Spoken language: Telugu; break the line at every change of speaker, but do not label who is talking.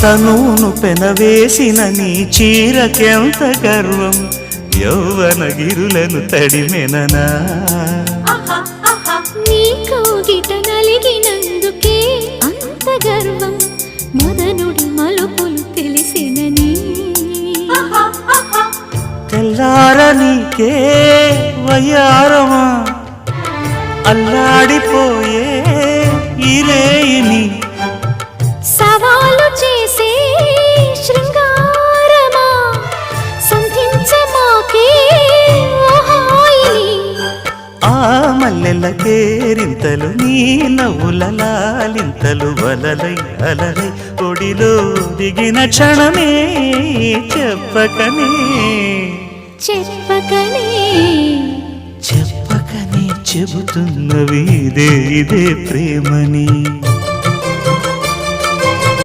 తనును పెనవేసిన నీ చీరకెంత గర్వం యౌవన గిరులను తడిమెననా
నీ కౌగిట నలిగినందుకే అంత గర్వం మదనుడి మలుపులు తెలిసినని
తెల్లార నీకే వయ్యారమా అల్లాడిపోయే ఇరేయిని
సవాలు చేసే శృంగారమా సంధించమాకే
ఆ మల్లెల కేరింతలు నీ నవ్వుల లాలింతలు వలలై అలలై ఒడిలో దిగిన క్షణమే చెప్పకనే
చెప్పకనే
చెప్పకనే చెబుతున్నవి ఇదే ప్రేమని